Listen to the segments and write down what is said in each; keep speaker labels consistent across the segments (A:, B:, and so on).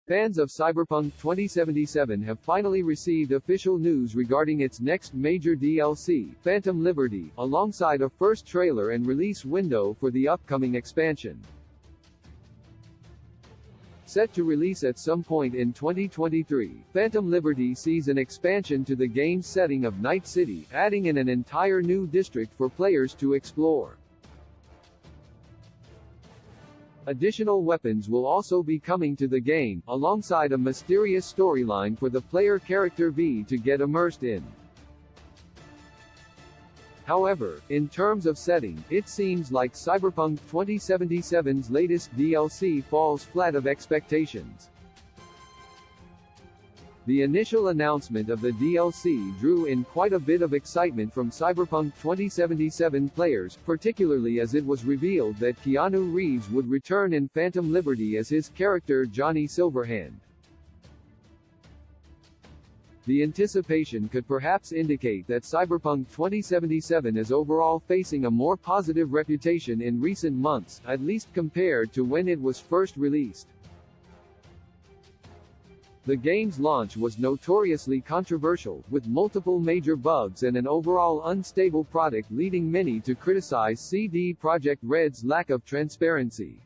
A: Fans of Cyberpunk 2077 have finally received official news regarding its next major DLC, Phantom Liberty, alongside a first trailer and release window for the upcoming expansion. Set to release at some point in 2023, Phantom Liberty sees an expansion to the game's setting of Night City, adding in an entire new district for players to explore. Additional weapons will also be coming to the game, alongside a mysterious storyline for the player character V to get immersed in. However, in terms of setting, it seems like Cyberpunk 2077's latest DLC falls flat of expectations. The initial announcement of the DLC drew in quite a bit of excitement from Cyberpunk 2077 players, particularly as it was revealed that Keanu Reeves would return in Phantom Liberty as his character Johnny Silverhand. The anticipation could perhaps indicate that Cyberpunk 2077 is overall facing a more positive reputation in recent months, at least compared to when it was first released. The game's launch was notoriously controversial, with multiple major bugs and an overall unstable product leading many to criticize CD Projekt Red's lack of transparency.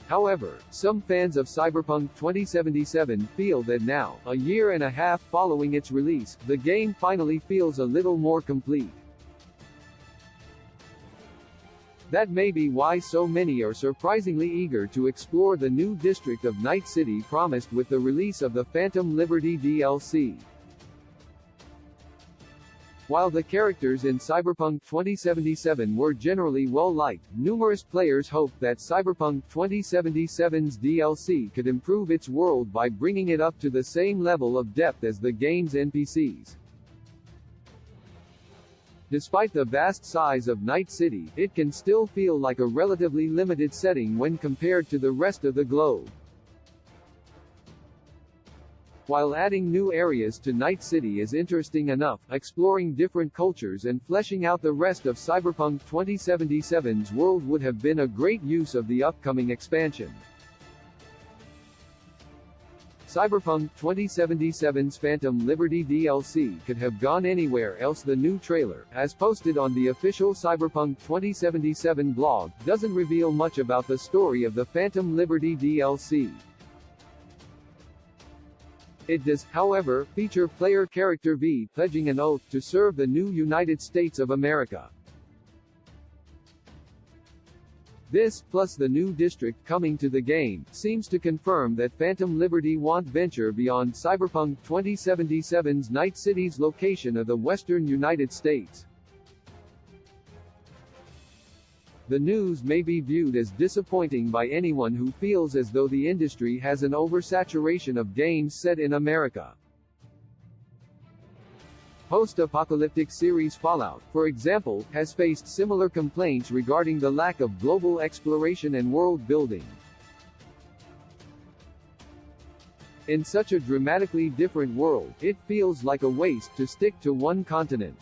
A: However, some fans of Cyberpunk 2077 feel that now, a year and a half following its release, the game finally feels a little more complete. That may be why so many are surprisingly eager to explore the new district of Night City promised with the release of the Phantom Liberty DLC. While the characters in Cyberpunk 2077 were generally well-liked, numerous players hoped that Cyberpunk 2077's DLC could improve its world by bringing it up to the same level of depth as the game's NPCs. Despite the vast size of Night City, it can still feel like a relatively limited setting when compared to the rest of the globe. While adding new areas to Night City is interesting enough, exploring different cultures and fleshing out the rest of Cyberpunk 2077's world would have been a great use of the upcoming expansion. Cyberpunk 2077's Phantom Liberty DLC could have gone anywhere else. The new trailer, as posted on the official Cyberpunk 2077 blog, doesn't reveal much about the story of the Phantom Liberty DLC. It does, however, feature player character V pledging an oath to serve the new United States of America. This, plus the new district coming to the game, seems to confirm that Phantom Liberty won't venture beyond Cyberpunk 2077's Night City's location of the western United States. The news may be viewed as disappointing by anyone who feels as though the industry has an oversaturation of games set in America. Post-apocalyptic series Fallout, for example, has faced similar complaints regarding the lack of global exploration and world building. In such a dramatically different world, it feels like a waste to stick to one continent.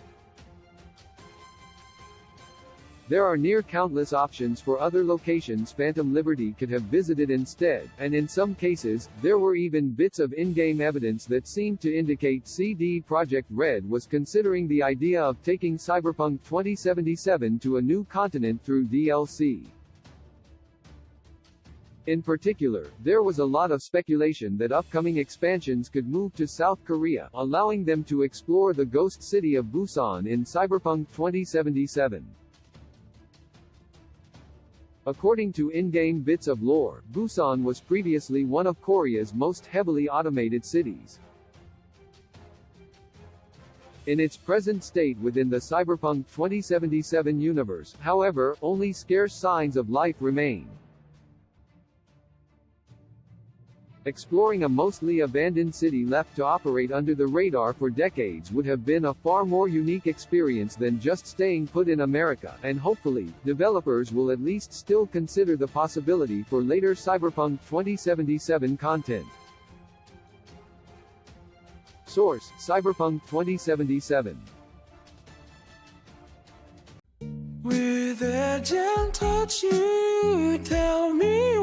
A: There are near countless options for other locations Phantom Liberty could have visited instead, and in some cases, there were even bits of in-game evidence that seemed to indicate CD Projekt Red was considering the idea of taking Cyberpunk 2077 to a new continent through DLC. In particular, there was a lot of speculation that upcoming expansions could move to South Korea, allowing them to explore the ghost city of Busan in Cyberpunk 2077. According to in-game bits of lore, Busan was previously one of Korea's most heavily automated cities. In its present state within the Cyberpunk 2077 universe, however, only scarce signs of life remain. Exploring a mostly abandoned city left to operate under the radar for decades would have been a far more unique experience than just staying put in America, and hopefully, developers will at least still consider the possibility for later Cyberpunk 2077 content. Source: Cyberpunk 2077.
B: With a gentle touch you tell me